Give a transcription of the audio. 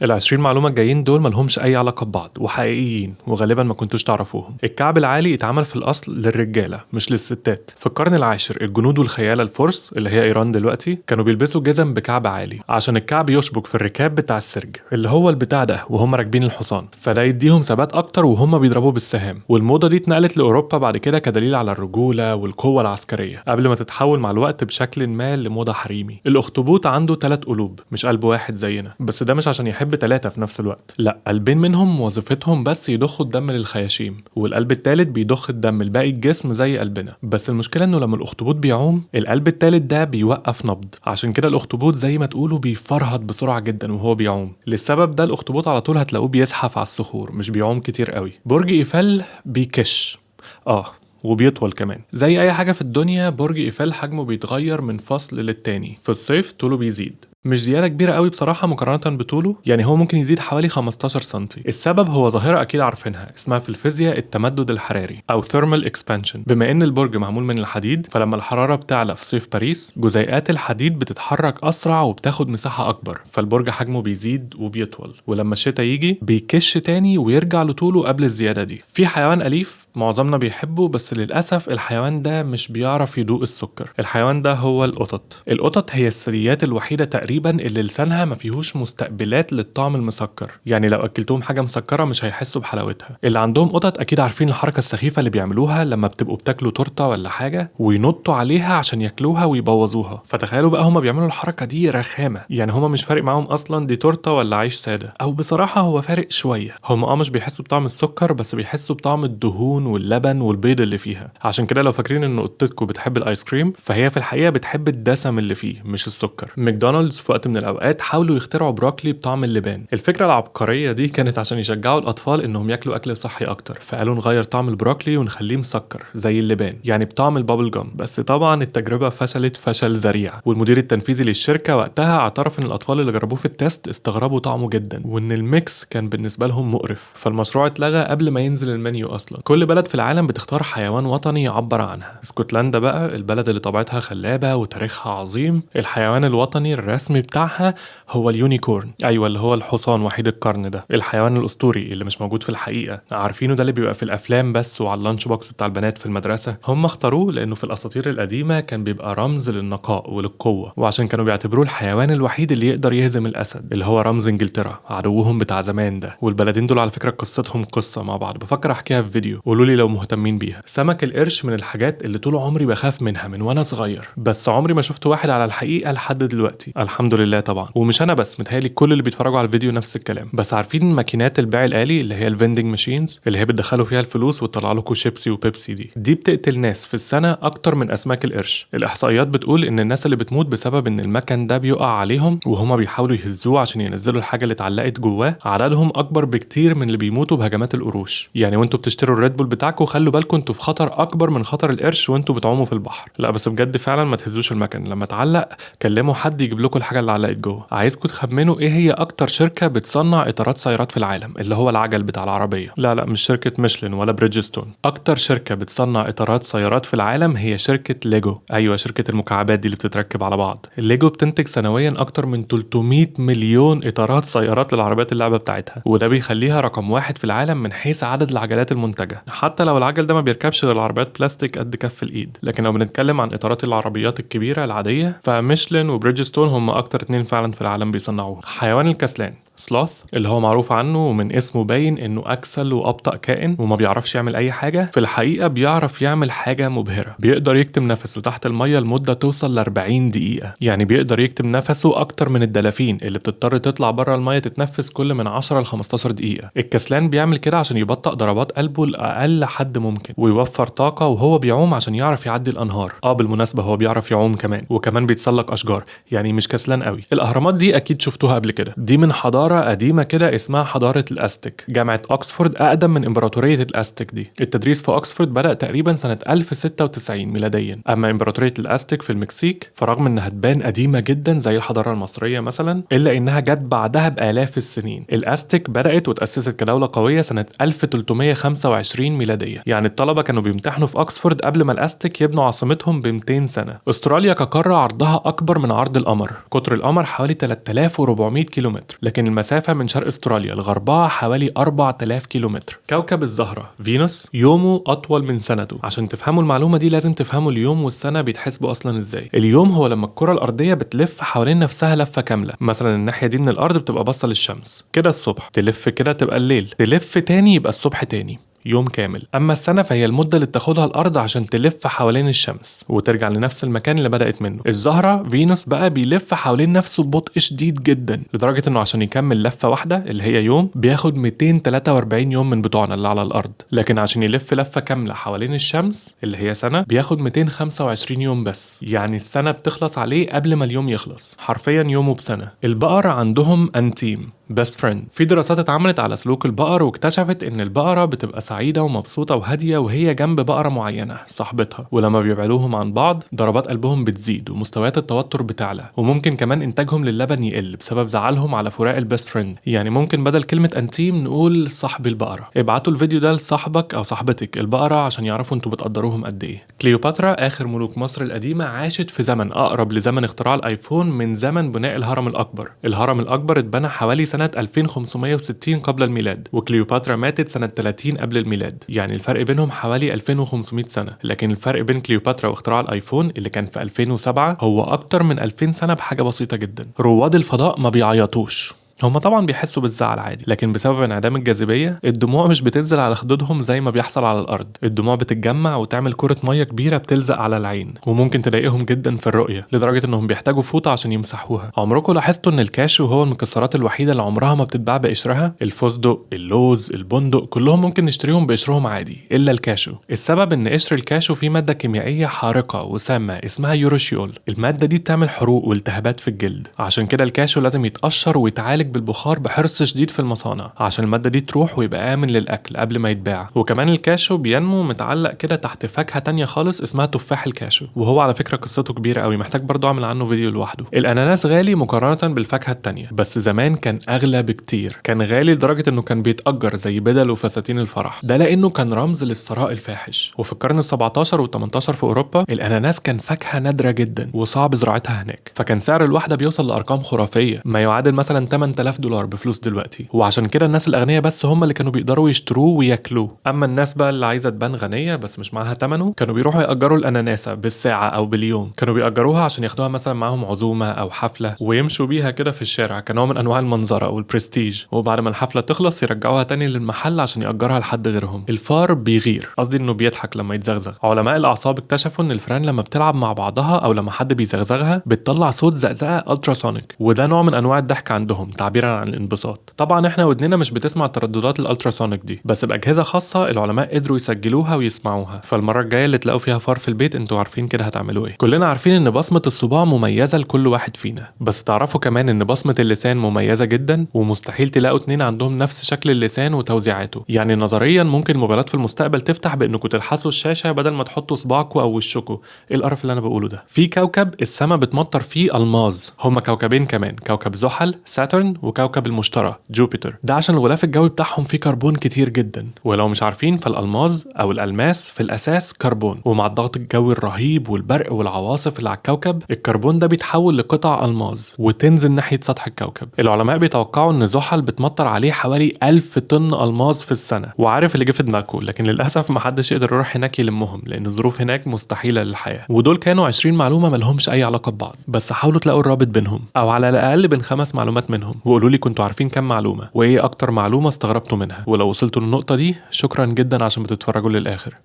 ال20 معلومة الجايين دول ملهمش أي علاقة ببعض وحقيقيين وغالبا ما كنتوش تعرفوهم. الكعب العالي اتعمل في الأصل للرجالة مش للستات. في القرن العاشر الجنود والخيالة الفرس اللي هي إيران دلوقتي كانوا بيلبسوا جزم بكعب عالي عشان الكعب يشبك في الركاب بتاع السرج اللي هو البتاع ده وهم راكبين الحصان، فده يديهم ثبات أكتر وهم بيضربوا بالسهام. والموضة دي اتنقلت لأوروبا بعد كده كدليل على الرجولة والقوة العسكرية قبل ما تتحول مع الوقت بشكل ما لموضة حريمي. الأخطبوط عنده 3 قلوب مش قلب واحد زينا، بس ده مش عشان يحب 3 في نفس الوقت، لا، قلبين منهم وظيفتهم بس يضخوا الدم للخياشيم، والقلب التالت بيضخ الدم لباقي الجسم زي قلبنا. بس المشكله انه لما الاخطبوط بيعوم القلب التالت ده بيوقف نبض، عشان كده الاخطبوط زي ما تقولوا بيفرهد بسرعه جدا وهو بيعوم. للسبب ده الاخطبوط على طول هتلاقوه بيزحف على الصخور مش بيعوم كتير قوي. برج ايفل بيكش وبيطول كمان. زي اي حاجه في الدنيا برج ايفل حجمه بيتغير من فصل للتاني. في الصيف طوله بيزيد، مش زيادة كبيرة قوي بصراحة مقارنة بطوله، يعني هو ممكن يزيد حوالي 15 سنتي. السبب هو ظاهرة أكيد عارفينها اسمها في الفيزياء التمدد الحراري أو thermal expansion. بما إن البرج معمول من الحديد فلما الحرارة بتعلى في صيف باريس جزيئات الحديد بتتحرك أسرع وبتاخد مساحة أكبر، فالبرج حجمه بيزيد وبيطول. ولما الشتاء يجي بيكش تاني ويرجع لطوله قبل الزيادة دي. في حيوان أليف معظمنا بيحبه بس للأسف الحيوان ده مش بيعرف يدوق السكر. الحيوان ده هو القطط. القطط هي الثدييات الوحيدة تقريبا اللي لسانها ما فيهوش مستقبلات للطعم المسكر، يعني لو أكلتهم حاجة مسكرة مش هيحسوا بحلاوتها. اللي عندهم قطط أكيد عارفين الحركة السخيفة اللي بيعملوها لما بتبقوا بتاكلوا تورتة ولا حاجة وينطوا عليها عشان ياكلوها ويبوظوها. فتخيلوا بقى هما بيعملوا الحركة دي رخامة، يعني هما مش فارق معاهم أصلا دي تورتة ولا عيش سادة، أو بصراحة هو فارق شوية. هما مش بيحسوا بطعم السكر بس بيحسوا بطعم الدهون واللبن والبيض اللي فيها. عشان كده لو فاكرين ان قطتكم بتحب الايس كريم فهي في الحقيقه بتحب الدسم اللي فيه مش السكر. ماكدونالدز في وقت من الاوقات حاولوا يخترعوا بروكلي بطعم اللبان. الفكره العبقريه دي كانت عشان يشجعوا الاطفال انهم ياكلوا اكل صحي اكتر، فقالوا نغير طعم البروكلي ونخليه مسكر زي اللبان، يعني بطعم البابل جام. بس طبعا التجربه فشلت فشل ذريع، والمدير التنفيذي للشركه وقتها اعترف ان الاطفال اللي جربوه في التست استغربوا طعمه جدا وان الميكس كان بالنسبه لهم مقرف، فالمشروع اتلغى قبل ما ينزل المنيو اصلا. كل بلد في العالم بتختار حيوان وطني يعبر عنها. اسكتلندا بقى البلد اللي طبيعتها خلابة وتاريخها عظيم، الحيوان الوطني الرسمي بتاعها هو اليونيكورن. ايوه اللي هو الحصان وحيد القرن ده، الحيوان الاسطوري اللي مش موجود في الحقيقة. عارفينه ده اللي بيبقى في الافلام بس وعلى اللانش بوكس بتاع البنات في المدرسة. هم اختاروه لانه في الاساطير القديمة كان بيبقى رمز للنقاء وللقوة، وعشان كانوا بيعتبروه الحيوان الوحيد اللي يقدر يهزم الاسد اللي هو رمز انجلترا عدوهم بتاع زمان ده. والبلدين دول على فكرة قصتهم قصة مع بعض، بفكر احكيها في فيديو، قولوا لي لو مهتمين بيها. سمك القرش من الحاجات اللي طول عمري بخاف منها من وانا صغير، بس عمري ما شفت واحد على الحقيقة لحد دلوقتي الحمد لله طبعا. ومش انا بس، متهيألي كل اللي بيتفرجوا على الفيديو نفس الكلام. بس عارفين ماكينات البيع الآلي اللي هي الفندنج ماشينز اللي هي بتدخلوا فيها الفلوس وتطلع لكم شيبسي وبيبسي؟ دي بتقتل ناس في السنة اكتر من اسماك القرش. الاحصائيات بتقول ان الناس اللي بتموت بسبب ان المكن ده بيقع عليهم وهما بيحاولوا يهزوه عشان ينزلوا الحاجة اللي اتعلقت جواه عددهم اكبر بكتير من اللي بيموتوا بهجمات القروش. يعني وانتوا بتشتروا الريد بول بتاعكم خلوا بالكم انتوا في خطر اكبر من خطر القرش وانتوا بتعوموا في البحر. لا بس بجد فعلا ما تهزوش المكن، لما تعلق كلموا حد يجيب لكم الحاجه اللي علقت جوه. عايزكم تخمنوا ايه هي اكتر شركه بتصنع اطارات سيارات في العالم، اللي هو العجل بتاع العربيه. لا مش شركه ميشلين ولا بريدجستون. اكتر شركه بتصنع اطارات سيارات في العالم هي شركه ليجو. ايوه شركه المكعبات دي اللي بتتركب على بعض. الليجو بتنتج سنويا اكتر من 300 مليون اطارات سيارات للعربيات اللعبه بتاعتها، وده بيخليها رقم 1 في العالم من حيث عدد العجلات المنتجه، حتى لو العجل ده ما بيركبش غير العربيات بلاستيك قد كف الايد. لكن لو بنتكلم عن اطارات العربيات الكبيره العاديه فميشلين وبريدجستون هم اكتر 2 فعلا في العالم بيصنعوه. حيوان الكسلان سلوث اللي هو معروف عنه ومن اسمه باين انه اكسل وابطأ كائن وما بيعرفش يعمل اي حاجه، في الحقيقه بيعرف يعمل حاجه مبهره. بيقدر يكتم نفسه تحت الميه لمده توصل ل 40 دقيقه، يعني بيقدر يكتم نفسه اكتر من الدلافين اللي بتضطر تطلع بره الميه تتنفس كل من 10 ل 15 دقيقه. الكسلان بيعمل كده عشان يبطئ ضربات قلبه لاقل حد ممكن ويوفر طاقه وهو بيعوم عشان يعرف يعدي الانهار. بالمناسبه هو بيعرف يعوم كمان، وكمان بيتسلق اشجار، يعني مش كسلان قوي. الاهرامات دي اكيد شفتوها قبل كده، دي من حضاره قديمة كده اسمها حضارة الأزتك. جامعة أكسفورد أقدم من إمبراطورية الأزتك دي. التدريس في أكسفورد بدأ تقريبا سنة 1096 ميلاديا. أما إمبراطورية الأزتك في المكسيك فرغم إنها تبان قديمة جدا زي الحضارة المصرية مثلا، إلا إنها جت بعدها بآلاف السنين. الأزتك بدأت وتأسست كدولة قوية سنة 1325 ميلادية، يعني الطلبة كانوا بيمتحنوا في أكسفورد قبل ما الأزتك يبنوا عاصمتهم ب 200 سنة. أستراليا كقارة عرضها أكبر من عرض القمر، قطر القمر حوالي 3400 كيلومتر، لكن المسافة من شرق استراليا لغربها حوالي 4000 كيلومتر. كوكب الزهرة فينوس يومه أطول من سنته. عشان تفهموا المعلومة دي لازم تفهموا اليوم والسنة بيتحسبوا أصلا إزاي. اليوم هو لما الكرة الأرضية بتلف حوالين نفسها لفة كاملة، مثلا الناحية دي من الأرض بتبقى باصة للشمس كده الصبح، تلف كده تبقى الليل، تلف تاني يبقى الصبح تاني، يوم كامل. اما السنه فهي المده اللي بتاخدها الارض عشان تلف حوالين الشمس وترجع لنفس المكان اللي بدات منه. الزهره فينوس بقى بيلف حوالين نفسه ببطء شديد جدا، لدرجه انه عشان يكمل لفه واحده اللي هي يوم بياخد 243 يوم من بتوعنا اللي على الارض، لكن عشان يلف لفه كامله حوالين الشمس اللي هي سنه بياخد 225 يوم بس. يعني السنه بتخلص عليه قبل ما اليوم يخلص، حرفيا يومه بسنه. البقر عندهم انتيم بيست فريند. في دراسات اتعملت على سلوك البقر واكتشفت ان البقره بتبقى سعيده ومبسوطه وهاديه وهي جنب بقره معينه صاحبتها، ولما بيبعدوهم عن بعض ضربات قلبهم بتزيد ومستويات التوتر بتعلى، وممكن كمان انتاجهم للبن يقل بسبب زعلهم على فراق البيست فريند. يعني ممكن بدل كلمه انتيم نقول صاحب البقره. ابعتوا الفيديو ده لصاحبك او صاحبتك البقره عشان يعرفوا انتوا بتقدروهم قد ايه. كليوباترا اخر ملوك مصر القديمه عاشت في زمن اقرب لزمن اختراع الايفون من زمن بناء الهرم الاكبر. الهرم الاكبر اتبنى حوالي سنة 2560 قبل الميلاد، وكليوباترا ماتت سنة 30 قبل الميلاد، يعني الفرق بينهم حوالي 2500 سنة. لكن الفرق بين كليوباترا واختراع الايفون اللي كان في 2007 هو اكتر من 2000 سنة بحاجة بسيطة جدا. رواد الفضاء ما بيعيطوش، هما طبعا بيحسوا بالزعل عادي، لكن بسبب انعدام الجاذبيه الدموع مش بتنزل على خدودهم زي ما بيحصل على الارض. الدموع بتتجمع وتعمل كره ميه كبيره بتلزق على العين، وممكن تضايقهم جدا في الرؤيه لدرجه انهم بيحتاجوا فوطه عشان يمسحوها. عمركم لاحظتوا ان الكاشو هو المكسرات الوحيده اللي عمرها ما بتتباع بقشرها؟ الفستق، اللوز، البندق كلهم ممكن نشتريهم بقشرهم عادي الا الكاشو. السبب ان قشر الكاشو فيه ماده كيميائيه حارقه وسامه اسمها يوروشيول. الماده دي بتعمل حروق والتهابات في الجلد، عشان كده الكاشو لازم يتقشر ويتعالج بالبخار بحرص شديد في المصانع عشان المادة دي تروح ويبقى آمن للأكل قبل ما يتباع. وكمان الكاشو بينمو متعلق كده تحت فاكهة تانية خالص اسمها تفاح الكاشو، وهو على فكرة قصته كبيرة قوي، محتاج برضو أعمل عنه فيديو لوحده. الأناناس غالي مقارنة بالفاكهة التانية، بس زمان كان أغلى بكتير، كان غالي لدرجة إنه كان بيتأجر زي بدل وفساتين الفرح، ده لأنه كان رمز للثراء الفاحش. وفي القرن ال17 وال18 في أوروبا الأناناس كان فاكهة نادرة جدا وصعب زراعتها هناك، فكان سعر الواحدة بيوصل لأرقام خرافية ما يعادل مثلا 8000 دولار بفلوس دلوقتي، وعشان كده الناس الاغنياء بس هم اللي كانوا بيقدروا يشتروه وياكلوه. اما الناس بقى اللي عايزه تبان غنيه بس مش معاها ثمنه كانوا بيروحوا ياجروا الاناناسه بالساعه او باليوم. كانوا بياجروها عشان ياخدوها مثلا معاهم عزومه او حفله ويمشوا بيها كده في الشارع كنوع من انواع المنظره والبرستيج، وبعد ما الحفله تخلص يرجعوها تاني للمحل عشان ياجرها لحد غيرهم. الفار بيغير، قصدي انه بيضحك لما يتزغزغ. علماء الاعصاب اكتشفوا ان الفئران لما بتلعب مع بعضها او لما حد بيزغزغها بتطلع صوت زقزقه التراسونيك، وده نوع من انواع الضحك عندهم تعبيرا عن الانبساط. طبعا احنا ودننا مش بتسمع ترددات الالتراسونيك دي، بس باجهزه خاصه العلماء قدروا يسجلوها ويسمعوها. فالمره الجايه اللي تلاقوا فيها فار في البيت انتوا عارفين كده هتعملوا ايه. كلنا عارفين ان بصمه الصباع مميزه لكل واحد فينا، بس تعرفوا كمان ان بصمه اللسان مميزه جدا، ومستحيل تلاقوا اتنين عندهم نفس شكل اللسان وتوزيعاته. يعني نظريا ممكن الموبايلات في المستقبل تفتح بانكم تلحسوا الشاشه بدل ما تحطوا صباعكم او وشكم. ايه القرف اللي انا بقوله ده؟ في كوكب السما بتمطر فيه الماظ، هما كوكبين كمان، كوكب زحل ساترن وكوكب المشتري جوبيتر، ده عشان الغلاف الجوي بتاعهم فيه كربون كتير جدا. ولو مش عارفين فالالماظ او الالماس في الاساس كربون، ومع الضغط الجوي الرهيب والبرق والعواصف اللي على الكوكب الكربون ده بيتحول لقطع الماظ وتنزل ناحيه سطح الكوكب. العلماء بيتوقعوا ان زحل بتمطر عليه حوالي 1000 طن الماظ في السنه، وعارف اللي جه في دماغكم، لكن للاسف محدش يقدر يروح هناك يلمهم لان الظروف هناك مستحيله للحياه. ودول كانوا 20 معلومه مالهمش اي علاقه ببعض، بس حاولوا تلاقوا الرابط بينهم او على الاقل بين 5 معلومات منهم، وقولوا لي كنتوا عارفين كام معلومه وايه اكتر معلومه استغربتوا منها. ولو وصلتوا للنقطه دي شكرا جدا عشان بتتفرجوا للاخر.